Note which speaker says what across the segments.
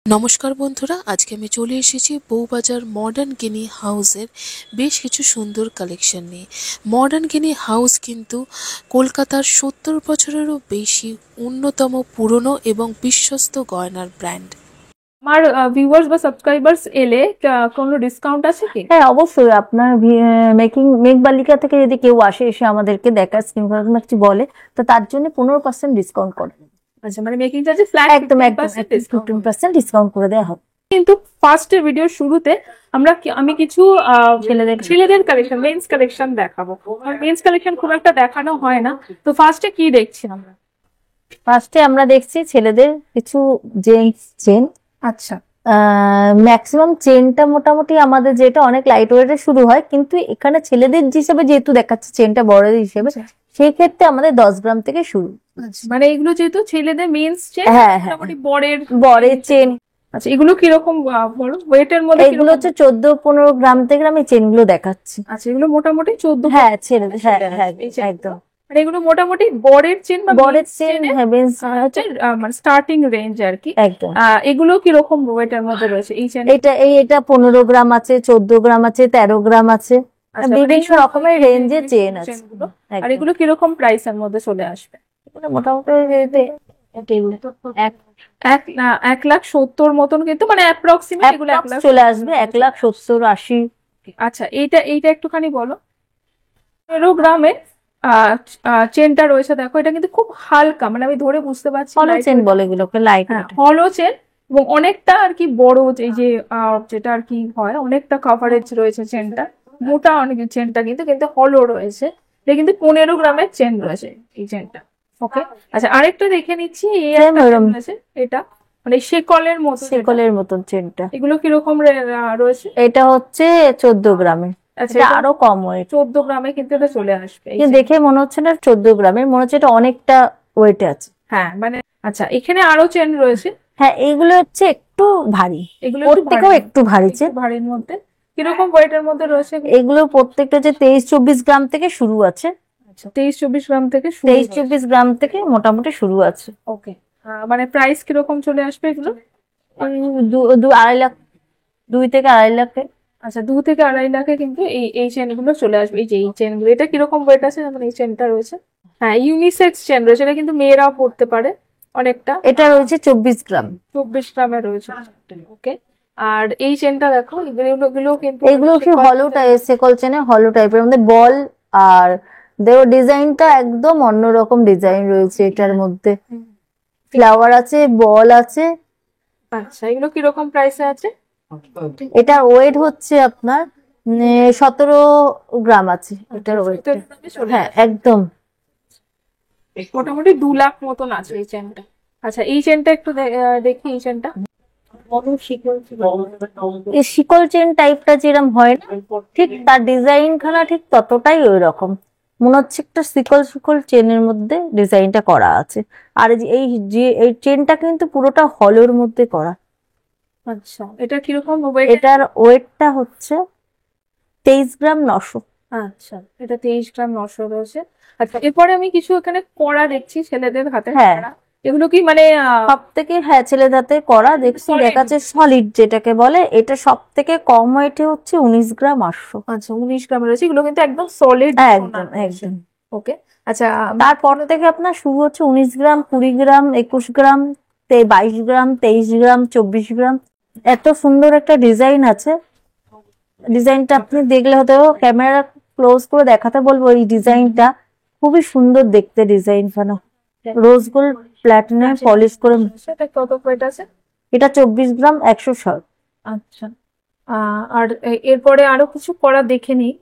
Speaker 1: নমস্কার বন্ধুরা, আজকে আমি চলে এসেছি বউবাজার মডার্ন গিনি হাউসের বেশ কিছু সুন্দর কালেকশন নিয়ে। মডার্ন গিনি হাউস কিন্তু কলকাতার 70 বছরেরও বেশি অন্যতম পুরনো এবং বিশ্বস্ত গয়নার ব্র্যান্ড।
Speaker 2: আমার ভিউয়ার্স বা সাবস্ক্রাইবার্স এলে কোনো ডিসকাউন্ট আছে কি?
Speaker 3: হ্যাঁ, অবশ্যই। আপনার মেঘবালিকা থেকে যদি কেউ আসে, এসে আমাদেরকে দেখা কিছু বলে, তো তার জন্য 15% ডিসকাউন্ট করে।
Speaker 2: আচ্ছা, মানে মেকিং চার্জে ফ্ল্যাট
Speaker 3: একদম একদম 15% ডিসকাউন্ট করে দেওয়া হবে।
Speaker 2: কিন্তু ফার্স্টের ভিডিওর শুরুতে আমি কিছু ছেলেদের কালেকশন, মেন্স কালেকশন দেখাবো। মেন্স কালেকশন খুব একটা দেখানো হয় না, তো ফার্স্টে কি দেখছি আমরা?
Speaker 3: ফার্স্টে আমরা দেখছি ছেলেদের কিছু জেন্টস চেন।
Speaker 2: আচ্ছা,
Speaker 3: ম্যাক্সিমাম চেনটা মোটামুটি আমাদের যেটা অনেক লাইট ওয়েটে শুরু হয়, কিন্তু এখানে ছেলেদের হিসেবে যেহেতু দেখাচ্ছে চেনটা বড় হিসেবে, সেই ক্ষেত্রে আমাদের 10 গ্রাম থেকে শুরু।
Speaker 2: মানে এগুলো যেহেতু ছেলেদের মেন্স চেন,
Speaker 3: হ্যাঁ হ্যাঁ,
Speaker 2: মোটামুটি
Speaker 3: বরের চেন।
Speaker 2: আচ্ছা, এগুলো কিরকম বড় ওয়েটের মধ্যে?
Speaker 3: এগুলো হচ্ছে 14-15 গ্রাম থেকে আমি চেনগুলো দেখাচ্ছি।
Speaker 2: আচ্ছা, এগুলো মোটামুটি 14।
Speaker 3: হ্যাঁ ছেলেদের, হ্যাঁ হ্যাঁ একদম।
Speaker 2: মানে এগুলো মোটামুটি বরের চেন বা
Speaker 3: বরের চেন, হ্যাঁ
Speaker 2: মানে স্টার্টিং রেঞ্জ আর কি।
Speaker 3: একদম।
Speaker 2: এগুলো কিরকম ওয়েটের মধ্যে রয়েছে এই চেন?
Speaker 3: এটা 15 গ্রাম আছে, 14 গ্রাম আছে, 13 গ্রাম আছে,
Speaker 2: আচ্ছা, মানে
Speaker 3: বিভিন্ন রকমের রেঞ্জের চেন আছে।
Speaker 2: আর এগুলো কিরকম প্রাইসের মধ্যে চলে আসবে?
Speaker 3: মোটামুটি
Speaker 2: 1,70,000 মতন, কিন্তু মানে অ্যাপ্রক্সিমেট এগুলো 1 লাখ
Speaker 3: চলে আসবে। 1,70,80।
Speaker 2: আচ্ছা, এইটা একটুখানি বলো। 13 গ্রামে চেনটা রয়েছে, দেখো এটা কিন্তু খুব হালকা, মানে আমি ধরে বুঝতে পারছি
Speaker 3: হলো চেন বলে এগুলোকে, লাইট।
Speaker 2: হ্যাঁ, হলো চেন, এবং অনেকটা আর কি বড়, এই যে যেটা আর কি হয়, অনেকটা কভারেজ রয়েছে চেনটা, মোটা অনেক চেনটা, কিন্তু কিন্তু হলো রয়েছে। এটা কিন্তু 15 গ্রামের চেন রয়েছে এই চেনটা। ওকে, আচ্ছা, আরেকটা দেখে নিচ্ছি। এটা মানে শেকলের
Speaker 3: মতন চেনটা।
Speaker 2: এগুলো কিরকম রয়েছে?
Speaker 3: এটা হচ্ছে 14 গ্রামের।
Speaker 2: আচ্ছা,
Speaker 3: এটা আরো কম ওয়েট।
Speaker 2: 14 গ্রামে কিন্তু এটা চলে আসবে।
Speaker 3: দেখে মনে হচ্ছে না 14 গ্রামের, মনে হচ্ছে এটা অনেকটা ওয়েটে আছে।
Speaker 2: হ্যাঁ, মানে আচ্ছা, এখানে আরো চেন রয়েছে।
Speaker 3: হ্যাঁ, এগুলো হচ্ছে একটু ভারী,
Speaker 2: এগুলো
Speaker 3: প্রত্যেকেও একটু ভারী চেন।
Speaker 2: ভারীর মধ্যে কিরকম ওয়েটের মধ্যে রয়েছে?
Speaker 3: এগুলো প্রত্যেকটা যে 23-24 গ্রাম থেকে শুরু আছে।
Speaker 2: আচ্ছা, 23-24 গ্রাম থেকে
Speaker 3: 23-24 গ্রাম থেকে মোটামুটি শুরু আছে।
Speaker 2: ওকে, মানে প্রাইস কিরকম চলে আসবে এগুলো?
Speaker 3: 2-2.5 লাখ, 2 থেকে 2.5 লাখে।
Speaker 2: আচ্ছা, 2 থেকে 2.5 লাখে কিন্তু এই চেন গুলো চলে আসবে। এই যে এই চেন গুলো, এটা কিরকম ওয়েট আছে? মানে এই চেনটা রয়েছে, হ্যাঁ, ইউনিসেক্স চেন রয়েছে, এটা কিন্তু মেয়েরাও পড়তে পারে অনেকটা।
Speaker 3: এটা রয়েছে 24 গ্রাম।
Speaker 2: 24 গ্রামে রয়েছে। ওকে, আর এই চেনটা দেখো, এগুলো কিন্তু
Speaker 3: এগুলো কি হলো সেকল চেনে, হলো টাইপের মধ্যে বল, আর দেখো ডিজাইনটা একদম অন্যরকম ডিজাইন রয়েছে এটার মধ্যে। ফ্লাওয়ার আছে, বল আছে।
Speaker 2: আচ্ছা, এগুলো কিরকম প্রাইসে আছে?
Speaker 3: এটার ওয়েট হচ্ছে আপনার 17 গ্রাম আছে এটার ওয়েট। হ্যাঁ একদম,
Speaker 2: মোটামুটি 2 লাখ মতন আছে এই চেনটা। আচ্ছা, এই চেনটা একটু দেখি। এই চেনটা
Speaker 3: শিকল চেন টাইপটা যেরকম হয় না, ঠিক তার ডিজাইন খানা ঠিক ততটাই ওই রকম মনে হচ্ছে, একটা শিকল শিকল চেনের মধ্যে ডিজাইনটা করা আছে। আর এই চেনটা কিন্তু পুরোটা হলোর মধ্যে করা।
Speaker 2: আচ্ছা, এটা কিরকম?
Speaker 3: এটার ওয়েটটা হচ্ছে 23 গ্রাম 900।
Speaker 2: আচ্ছা, এটা 23 গ্রাম 900 রয়েছে। আচ্ছা, এরপরে আমি কিছু এখানে কড়া দেখছি ছেলেদের হাতে।
Speaker 3: হ্যাঁ,
Speaker 2: এগুলো কি মানে
Speaker 3: সব থেকে, হ্যাঁ ছেলেদের হাতে করা দেখছি, দেখাচ্ছে সলিড যেটাকে বলে। এটা সব থেকে কম ওয়েটে হচ্ছে 19 গ্রাম 800।
Speaker 2: আচ্ছা, 19 গ্রাম রয়েছে। এগুলো কিন্তু একদম সলিড।
Speaker 3: একদম একদম।
Speaker 2: ওকে, আচ্ছা,
Speaker 3: তারপর থেকে আপনার শুরু হচ্ছে 19 গ্রাম, 20 গ্রাম, 21 গ্রাম, 22 গ্রাম, 23 গ্রাম, 24 গ্রাম। এত সুন্দর একটা ডিজাইন আছে। ডিজাইনটা আপনি দেখলে হয়তো, ক্যামেরা ক্লোজ করে দেখাতে বলবো, এই ডিজাইনটা খুবই সুন্দর দেখতে। Design Fanon rose gold platinum polish করে।
Speaker 2: এটা কত ওয়েট আছে?
Speaker 3: এটা 24 গ্রাম 160।
Speaker 2: আচ্ছা, আর এরপরে আরো কিছু করা দেখে নিই।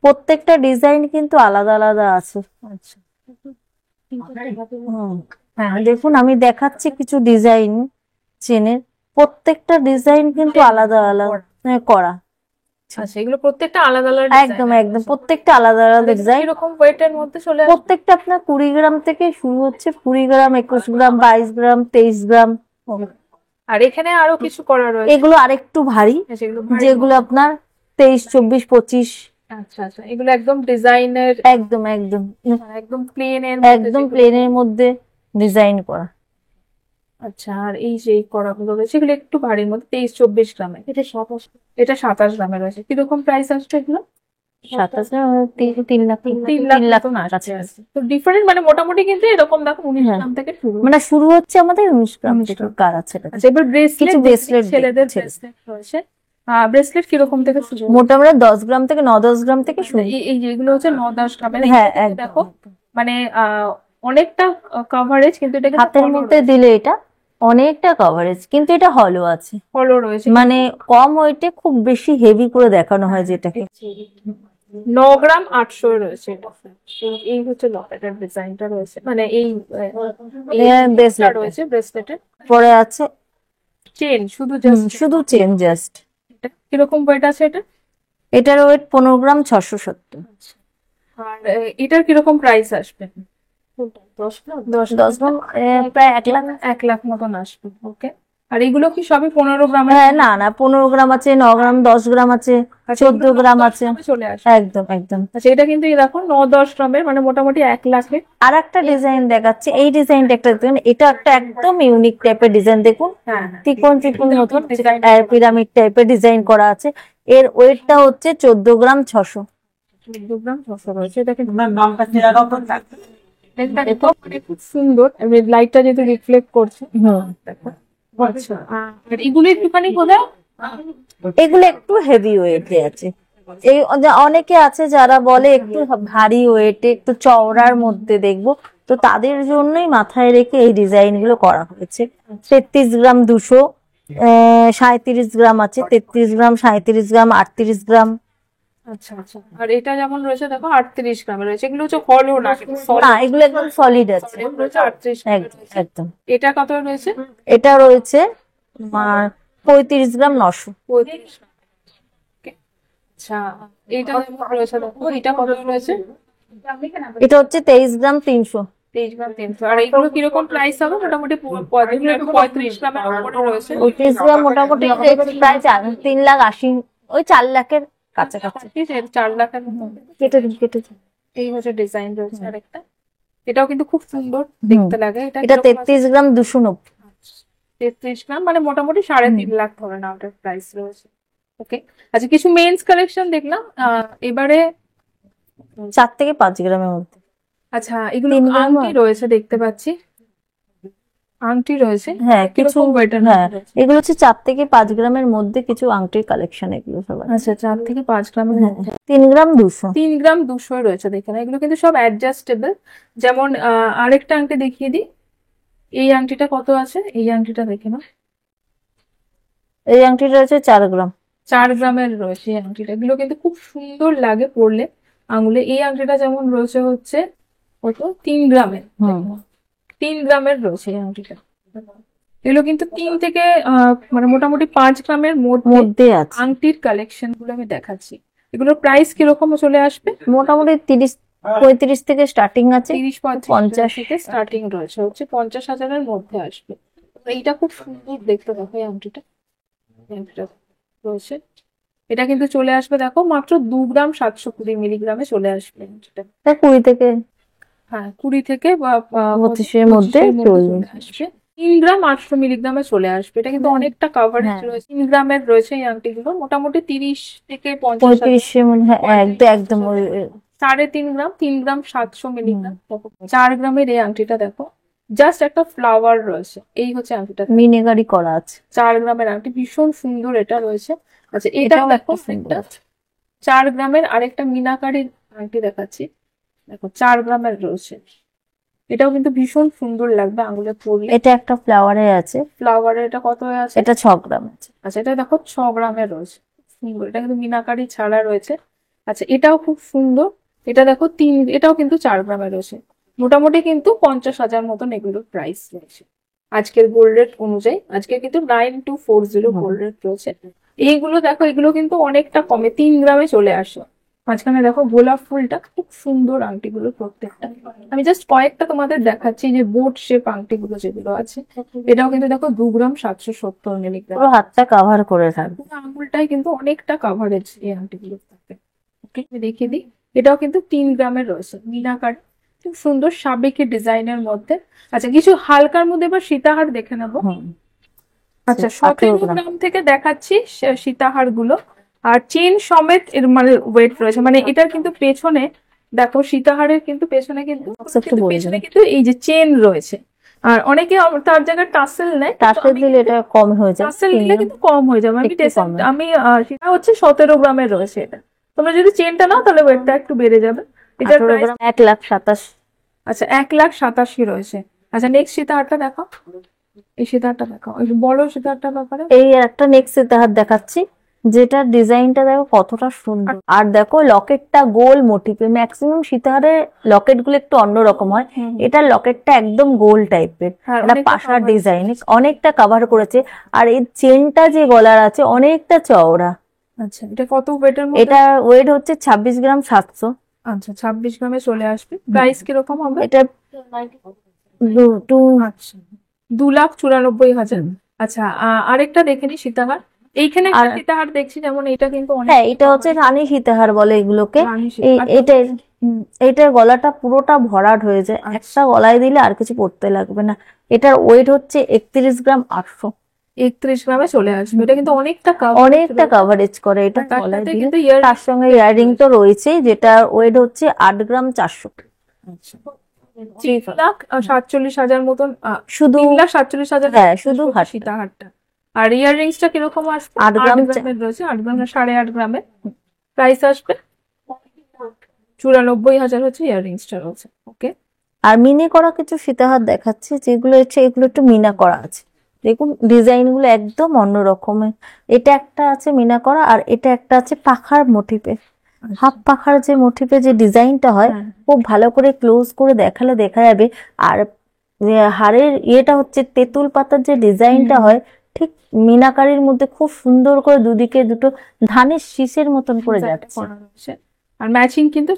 Speaker 3: প্রত্যেকটা ডিজাইন কিন্তু আলাদা আলাদা আছে।
Speaker 2: আচ্ছা,
Speaker 3: হ্যাঁ দেখুন, আমি দেখাচ্ছি কিছু ডিজাইন চেনের। প্রত্যেকটা ডিজাইন কিন্তু আলাদা আলাদা করা।
Speaker 2: আচ্ছা, এগুলো প্রত্যেকটা আলাদা আলাদা।
Speaker 3: একদম একদম, প্রত্যেকটা আলাদা আলাদা ডিজাইন।
Speaker 2: এরকম ওয়েটের মধ্যে চলে আসে।
Speaker 3: প্রত্যেকটা আপনার 20 গ্রাম থেকে শুরু হচ্ছে, 20 গ্রাম, 21 গ্রাম, 22 গ্রাম, 23 গ্রাম।
Speaker 2: আর এখানে আরো কিছু করা রয়েছে।
Speaker 3: এগুলো আরেকটু ভারী, যেগুলো আপনার 23, 24, 25।
Speaker 2: আচ্ছা আচ্ছা, এগুলো একদম ডিজাইনের,
Speaker 3: একদম একদম
Speaker 2: একদম প্লেনের,
Speaker 3: একদম প্লেনের মধ্যে ডিজাইন করা।
Speaker 2: আচ্ছা, আর এই যে কড়াগুলো রয়েছে এগুলো একটু ভারীর মধ্যে, 23-24 গ্রামে। এটা 27 গ্রামে রয়েছে। কিরকম প্রাইস আসছে এগুলো?
Speaker 3: 27 3 লাখ
Speaker 2: 3 লাখ মতন আসছে। তো ডিফারেন্ট মানে মোটামুটি কিন্তু এরকম দেখো 19
Speaker 3: হ্যাঁ।
Speaker 2: গ্রাম থেকে শুরু।
Speaker 3: মানে শুরু হচ্ছে আমাদের 19 গ্রাম
Speaker 2: 19
Speaker 3: থেকে
Speaker 2: গ্রাম।
Speaker 3: কার আছে এটা।
Speaker 2: আচ্ছা, এবার ব্রেসলেট,
Speaker 3: কিছু bracelet
Speaker 2: ছেলেদের
Speaker 3: দেখছি।
Speaker 2: ব্রেসলেট রয়েছে। ব্রেসলেট কিরকম থেকে শুরু?
Speaker 3: মোটামুটি 10 গ্রাম থেকে 9-10 গ্রাম থেকে শুরু।
Speaker 2: এই যেগুলো হচ্ছে 9-10 গ্রামের।
Speaker 3: হ্যাঁ,
Speaker 2: এগুলো কিন্তু
Speaker 3: একদম।
Speaker 2: দেখো মানে অনেকটা কভারেজ, কিন্তু এটা
Speaker 3: হাতের মধ্যে দিলে এটা অনেকটা কভারেজ, কিন্তু এটা হলো আছে,
Speaker 2: হলো রয়েছে।
Speaker 3: মানে কম ওয়েটে খুব বেশি হেভি করে দেখানো হয় যেটাকে।
Speaker 2: 9 গ্রাম 800 রয়েছে এটা। এই হচ্ছে লকেটের ডিজাইনটা রয়েছে, মানে এই
Speaker 3: ব্রেসলেট
Speaker 2: রয়েছে ব্রেসলেটের।
Speaker 3: পরে আছে
Speaker 2: চেন শুধু জাস্ট,
Speaker 3: শুধু চেন জাস্ট।
Speaker 2: কিরকম ওয়েট আছে এটা?
Speaker 3: এটার ওয়েট 15 গ্রাম 670।
Speaker 2: আর এটার কিরকম প্রাইস আসবে?
Speaker 3: 10 গ্রাম প্রায় 1 লাখ।
Speaker 2: 1 লাখ মতন আসবে। ওকে। আর এগুলো কি সবই 15 গ্রামের?
Speaker 3: হ্যাঁ, না না, 15 গ্রাম আছে, 9 গ্রাম, 10 গ্রাম আছে, 14 গ্রাম আছে।
Speaker 2: চলে আসবে
Speaker 3: একদম একদম।
Speaker 2: আচ্ছা, এটা কিন্তু এই দেখো 9-10 গ্রামের, মানে মোটামুটি 1 লাখের।
Speaker 3: আর একটা ডিজাইন দেখাচ্ছে, এই ডিজাইনটা একটা দেখুন, এটা একটা একদম ইউনিক টাইপের ডিজাইন। দেখুন
Speaker 2: হ্যাঁ,
Speaker 3: ত্রিকোণ ত্রিকোণ মতন
Speaker 2: ডিজাইন
Speaker 3: পিরামিড টাইপের ডিজাইন করা আছে। এর ওয়েটটা হচ্ছে 14 গ্রাম 600।
Speaker 2: 14 গ্রাম 600 রয়েছে। এটা কিন্তু দেখো মানে খুব সুন্দর, লাইটটা যেহেতু রিফ্লেক্ট করছে। দেখো। আচ্ছা, আর এগুলো একটুখানি কোথায়?
Speaker 3: এগুলো একটু হেভি ওয়েটে আছে। এই অনেকে আছে যারা বলে একটু ভারী ওয়েটে, একটু চওড়ার মধ্যে দেখবো, তো তাদের জন্যই মাথায় রেখে এই ডিজাইন গুলো করা হয়েছে। 33 গ্রাম 200, 37 গ্রাম আছে, 33 গ্রাম, 37 গ্রাম, 38 গ্রাম।
Speaker 2: আচ্ছা আচ্ছা, আর এটা যেমন রয়েছে দেখো 38 গ্রামের রয়েছে। এগুলো হচ্ছে হলো না,
Speaker 3: না, এগুলো একদম সলিড আছে।
Speaker 2: এগুলো হচ্ছে 38
Speaker 3: একদম একদম।
Speaker 2: এটা কত রয়েছে?
Speaker 3: এটা রয়েছে তোমার 35 গ্রাম 900।
Speaker 2: 35 গ্রাম। Okay. আচ্ছা, এটা যেমন রয়েছে দেখো, এটা কত রয়েছে?
Speaker 3: এটা হচ্ছে 23 গ্রাম 300।
Speaker 2: 23 গ্রাম 300। আর এইগুলো কিরকম প্রাইস হবে? মোটামুটি 35 গ্রামের উপরে রয়েছে।
Speaker 3: 35 গ্রাম মোটামুটি প্রায় 3 লাখ 80, ওই 4 লাখের কাছাকাছি।
Speaker 2: 4 লাখের মতো।
Speaker 3: কেটে দিন কেটে দিন।
Speaker 2: এই হচ্ছে ডিজাইন রয়েছে আরেকটা। এটাও কিন্তু খুব সুন্দর দেখতে লাগে।
Speaker 3: এটা
Speaker 2: কিরকম আছে?
Speaker 3: 33 গ্রাম 290।
Speaker 2: 33 গ্রাম মানে মোটামুটি 3.5 লাখ ধরে না ওটার প্রাইস রয়েছে। ওকে। আচ্ছা, কিছু মেন্স কালেকশন দেখলাম। এবারে
Speaker 3: 4 থেকে 5 গ্রামের মধ্যে।
Speaker 2: আচ্ছা, এগুলো
Speaker 3: 3 গ্রাম
Speaker 2: আংটি রয়েছে দেখতে পাচ্ছি। আংটি রয়েছে।
Speaker 3: হ্যাঁ, কিছু
Speaker 2: কিরকম ওয়েটের?
Speaker 3: হ্যাঁ, এগুলো হচ্ছে 4 থেকে 5 গ্রামের মধ্যে কিছু আংটির কালেকশন, এগুলো সব আছে।
Speaker 2: আচ্ছা, 4 থেকে 5 গ্রামের মধ্যে।
Speaker 3: 3 গ্রাম 200।
Speaker 2: 3 গ্রাম 200 রয়েছে দেখে না। এগুলো কিন্তু সব অ্যাডজাস্টেবল। যেমন আরেকটা আংটি দেখিয়ে দিই। এই আংটিটা কত আছে? এই আংটিটা দেখে না।
Speaker 3: এই আংটিটা রয়েছে 4 গ্রাম।
Speaker 2: 4 গ্রামের রয়েছে এই আংটিটা। এগুলো কিন্তু খুব সুন্দর লাগে পরলে আঙুলে। এই আংটিটা যেমন রয়েছে হচ্ছে কত? 3 গ্রামের। 3 গ্রামের রয়েছে এই আংটিটা। এগুলো কিন্তু 3 থেকে মানে মোটামুটি 5 গ্রামের
Speaker 3: মধ্যে আছে।
Speaker 2: আংটির কালেকশন গুলো আমি দেখাচ্ছি। এগুলোর প্রাইস কিরকম চলে আসবে?
Speaker 3: মোটামুটি 35 থেকে স্টার্টিং আছে।
Speaker 2: 30-35
Speaker 3: 50
Speaker 2: থেকে স্টার্টিং রয়েছে, হচ্ছে 50,000-এর মধ্যে আসবে। এইটা খুব সুন্দর দেখতে দেখো এই আংটিটা। এই আংটিটা রয়েছে। এটা কিন্তু চলে আসবে দেখো মাত্র 2 গ্রাম 720 মিলিগ্রামে চলে আসবে আংটিটা।
Speaker 3: 20 থেকে
Speaker 2: হ্যাঁ, 20 থেকে
Speaker 3: 25-এর মধ্যে
Speaker 2: 25-এর চলে আসবে। 3 গ্রাম 800 মিলিগ্রামে চলে আসবে। এটা কিন্তু অনেকটা কাভারেজ
Speaker 3: হ্যাঁ।
Speaker 2: রয়েছে। 3 গ্রামের রয়েছে এই আংটিগুলো। মোটামুটি 30 থেকে 50,
Speaker 3: 35-এর মধ্যে, হ্যাঁ, একদম একদম।
Speaker 2: 3.5 গ্রাম, 3 গ্রাম 700 মিলিগ্রাম। 4 গ্রামের এই আংটিটা দেখো, জাস্ট একটা ফ্লাওয়ার রয়েছে। এই হচ্ছে আংটিটা,
Speaker 3: মিনেগারি করা আছে।
Speaker 2: 4 গ্রামের আংটি, ভীষণ সুন্দর এটা রয়েছে। আচ্ছা, এটাও
Speaker 3: এটাও
Speaker 2: দেখো
Speaker 3: একটা সুন্দর
Speaker 2: একটা
Speaker 3: আছে।
Speaker 2: 4 গ্রামের আরেকটা মিনাকারির আংটি দেখাচ্ছি। দেখো 4 গ্রামের রয়েছে। এটাও কিন্তু ভীষণ সুন্দর লাগবে আঙুলে পরলে।
Speaker 3: এটা একটা ফ্লাওয়ারে আছে।
Speaker 2: ফ্লাওয়ারের এটা কত আছে?
Speaker 3: এটা 6 গ্রাম আছে।
Speaker 2: আচ্ছা, এটা দেখো 6 গ্রামের রয়েছে। সুন্দর, এটা কিন্তু মিনাকারি ছাড়া রয়েছে। আচ্ছা, এটাও খুব সুন্দর। এটা দেখো এটাও কিন্তু 4 গ্রামের রয়েছে। মোটামুটি কিন্তু 50,000 মতন এগুলোর প্রাইস রয়েছে আজকের গোল্ড রেট অনুযায়ী। আজকে কিন্তু 9240 গোল্ড রেট রয়েছে। এইগুলো দেখো, এগুলো কিন্তু অনেকটা কমে 3 গ্রামে চলে আসে। মাঝখানে দেখো গোলাপ ফুলটা, খুব সুন্দর আংটিগুলো প্রত্যেকটা। আমি জাস্ট কয়েকটা তোমাদের দেখাচ্ছি, যে বোট শেপ আংটিগুলো যেগুলো আছে। এটাও কিন্তু দেখো 2 গ্রাম 770 মিলিগ্রাম।
Speaker 3: পুরো হাতটা কাভার করে থাকবে।
Speaker 2: পুরো আঙুলটাই কিন্তু অনেকটা কাভারেজ এই আংটিগুলো থাকে। ওকে, আমি দেখিয়ে দিই। এটাও কিন্তু 3 গ্রামের রয়েছে, মিনাকার খুব সুন্দর সাবেকি ডিজাইনের মধ্যে। আচ্ছা, কিছু হালকার মধ্যে এবার সীতাহার দেখে নেবো। আচ্ছা, 17 গ্রাম থেকে দেখাচ্ছি সীতাহার গুলো। আর চেন সমেত এর মানে ওয়েট রয়েছে, মানে এটার কিন্তু পেছনে দেখো সীতাহারের কিন্তু পেছনে কিন্তু পেছনে কিন্তু এই যে চেন রয়েছে। আর অনেকে তার জায়গায় টাসেল নেয়,
Speaker 3: টাসেল দিলে এটা কম হয়ে যায়,
Speaker 2: টাসেল দিলে কিন্তু কম হয়ে যাবে। আমি সেটা হচ্ছে 17 গ্রামের রয়েছে এটা। তোমরা যদি চেনটা নাও তাহলে ওয়েটটা একটু বেড়ে যাবে। এটার প্রাইস
Speaker 3: 1,27,000।
Speaker 2: আচ্ছা, 1,87,000 রয়েছে। আচ্ছা, নেক্সট সীতাহারটা দেখো, এই সীতাহারটা দেখো, ওই বড় সীতাহারটার ব্যাপারে।
Speaker 3: এই একটা নেক্সট সীতাহার দেখাচ্ছি, যেটা ডিজাইনটা দেখো কতটা সুন্দর। আর দেখো লকেটটা গোল মোটিভে, ম্যাক্সিমাম সীতাহারের লকেট গুলো একটু অন্যরকম হয়, এটা লকেটটা একদম গোল টাইপের, একটা পাশার ডিজাইন, অনেকটা কভার করেছে। আর এই চেনটা যে গলার আছে অনেকটা চওড়া।
Speaker 2: আচ্ছা, এটা কত ওয়েটের মধ্যে?
Speaker 3: এটা ওয়েট হচ্ছে 26 গ্রাম 700।
Speaker 2: আচ্ছা, 26 গ্রামে চলে আসবে। প্রাইস কিরকম হবে?
Speaker 3: এটা
Speaker 2: আচ্ছা, 2,94,000। আচ্ছা, আরেকটা দেখে নি সীতাহার। এইখানে একটা সীতাহার দেখছি, যেমন এটা কিন্তু
Speaker 3: হ্যাঁ, এটা হচ্ছে রানী সীতাহার বলে এগুলোকে। এটার গলাটা পুরোটা ভরাট হয়ে যায়, একটা গলায় দিলে আর কিছু পড়তে লাগবে না। এটার ওয়েট হচ্ছে 31 গ্রাম 800।
Speaker 2: 31 গ্রামে চলে আসবে। এটা কিন্তু অনেকটা
Speaker 3: কভারেজ করে এটা গলায় দিলে। তার সঙ্গে ইয়াররিং তো রয়েছে, যেটা ওয়েট হচ্ছে 8 গ্রাম 400।
Speaker 2: 3,47,000 মতন,
Speaker 3: শুধু
Speaker 2: 3,47,000।
Speaker 3: হ্যাঁ, শুধু
Speaker 2: সীতাহারটা। আর ইয়াররিংসটা কিরকম আসবে?
Speaker 3: 8 গ্রাম
Speaker 2: রয়েছে, 8 গ্রাম না 8.5 গ্রামে। প্রাইস আসবে 94,000 হচ্ছে ইয়াররিংসটা রয়েছে। ওকে।
Speaker 3: আর মিনে করা কিছু সীতাহার দেখাচ্ছে, যেগুলো হচ্ছে এগুলো একটু মিনা করা আছে। দেখুন ডিজাইন গুলো একদম অন্যরকমের। এটা একটা আছে মিনা করা, আর এটা একটা আছে পাখার মোটিভে। হাফ পাখার যে মোটিভে যে ডিজাইনটা হয়, খুব ভালো করে ক্লোজ করে দেখালে দেখা যাবে। আর হাড়ের ইয়েটা হচ্ছে তেঁতুল পাতার যে ডিজাইনটা হয়, ঠিক মিনাকারির মধ্যে খুব সুন্দর করে দুদিকে দুটো ধানের শীষের মতন করে যাচ্ছে।
Speaker 2: আর ম্যাচিং কিন্তু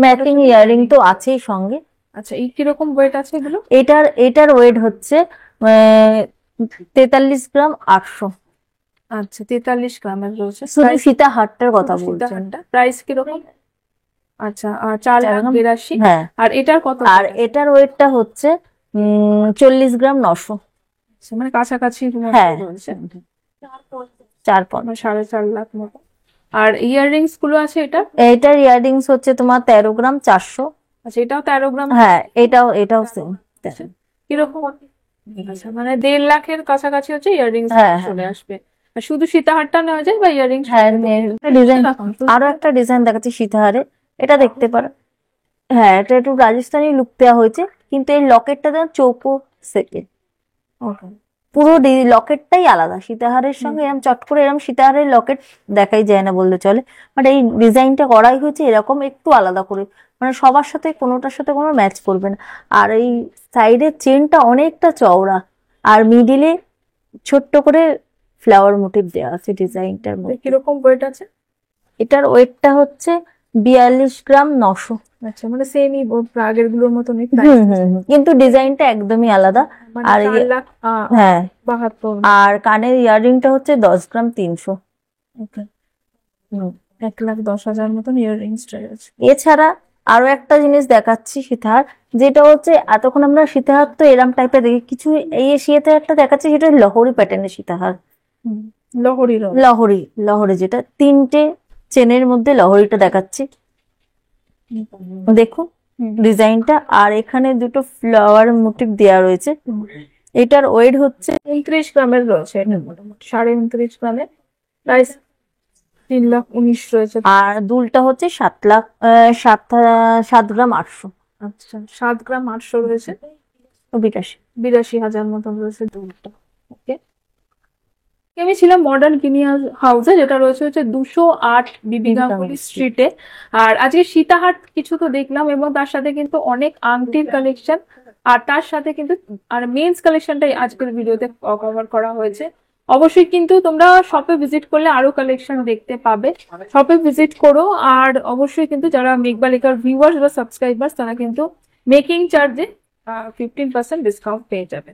Speaker 3: ম্যাচিং ইয়াররিং তো আছেই সঙ্গে।
Speaker 2: আচ্ছা, এই কিরকম ওয়েট আছে এগুলো?
Speaker 3: এটার ওয়েট হচ্ছে 43 গ্রাম 800।
Speaker 2: আচ্ছা, 43 গ্রামের রয়েছে।
Speaker 3: শুধু সীতাহারটার কথা বলছেন।
Speaker 2: প্রাইস কিরকম? আচ্ছা, 4,82,000।
Speaker 3: হ্যাঁ।
Speaker 2: আর এটার কত?
Speaker 3: আর এটার ওয়েটটা হচ্ছে 40 গ্রাম 900।
Speaker 2: মানে কাছাকাছি।
Speaker 3: হ্যাঁ,
Speaker 2: 4,5 4.5 লাখ মতো। আর ইয়াররিংস গুলো আছে
Speaker 3: এটার ইয়াররিংস হচ্ছে তোমার 13 গ্রাম 400।
Speaker 2: আচ্ছা, এটাও 13 গ্রাম।
Speaker 3: হ্যাঁ, এটাও সেম।
Speaker 2: কিরকম? আচ্ছা, মানে 1.5 লাখের কাছাকাছি হচ্ছে ইয়াররিংস চলে আসবে। শুধু সীতাহারটা নেওয়া যায় বা ইয়াররিংস?
Speaker 3: হ্যাঁ, ডিজাইন আরো একটা ডিজাইন দেখাচ্ছি সীতাহারে, এটা দেখতে পারো। হ্যাঁ, এটা একটু রাজস্থানি লুক দেওয়া হয়েছে, কিন্তু এই লকেটটা যেন চৌকো সেটে, পুরো লকেটটাই আলাদা। সীতাহারের সঙ্গে এরকম চট করে এরকম সীতাহারের লকেট দেখাই যায় না বললে চলে, বাট এই ডিজাইনটা করাই হয়েছে এরকম একটু আলাদা করে, মানে সবার সাথে কোনোটার সাথে কোনো ম্যাচ করবে না। আর এই সাইডের চেনটা অনেকটা চওড়া, আর মিডিলে ছোট্ট করে ফ্লাওয়ার মোটিভ দেওয়া আছে ডিজাইনটার মধ্যে।
Speaker 2: কিরকম ওয়েট আছে?
Speaker 3: এটার ওয়েটটা হচ্ছে 42 গ্রাম 900।
Speaker 2: আচ্ছা, মানে সেমই আগের গুলোর মতনই,
Speaker 3: কিন্তু ডিজাইনটা একদমই আলাদা। আর হ্যাঁ,
Speaker 2: 72।
Speaker 3: আর কানের ইয়াররিংটা হচ্ছে 10 গ্রাম 300।
Speaker 2: 1,10,000 মতন ইয়াররিংস আছে।
Speaker 3: এছাড়া আরো একটা জিনিস দেখাচ্ছি সীতাহার, যেটা হচ্ছে এতক্ষণ আমরা সীতাহার তো এরম টাইপের দেখি, কিছু এই সীতাহারটা দেখাচ্ছি সেটা লহরি প্যাটার্নের সীতাহার। লহরি যেটা 3টে চেনের মধ্যে লহরিটা দেখাচ্ছি, দেখুন ডিজাইনটা। আর এখানে দুটো ফ্লাওয়ার মোটিভ দেওয়া রয়েছে। এটার ওয়েট হচ্ছে
Speaker 2: 29 গ্রামের রয়েছে, এটা মোটামুটি 29.5 গ্রামের। প্রাইস 3,19,000 রয়েছে।
Speaker 3: আর দুলটা হচ্ছে 7 গ্রাম 800।
Speaker 2: আচ্ছা, 7 গ্রাম 800 রয়েছে।
Speaker 3: 82,000
Speaker 2: মতন রয়েছে দুলটা। ওকে। আমি ছিলাম মডার্ন গিনি হাউসে, যেটা রয়েছে হচ্ছে 208 বিবি গাঙ্গুলি স্ট্রিটে। আর আজকে সীতাহার কিছু তো দেখলাম, এবং তার সাথে কিন্তু অনেক আংটির কালেকশন, আর তার সাথে কিন্তু আর মেন্স কালেকশনটাই আজকের ভিডিওতে কভার করা হয়েছে। অবশ্যই কিন্তু তোমরা শপে ভিজিট করলে আরো কালেকশন দেখতে পাবে। শপে ভিজিট করো। আর অবশ্যই কিন্তু যারা মেঘবালিকার ভিউয়ার্স বা সাবস্ক্রাইবার্স, তারা কিন্তু মেকিং চার্জে 15% ডিসকাউন্ট পেয়ে যাবে।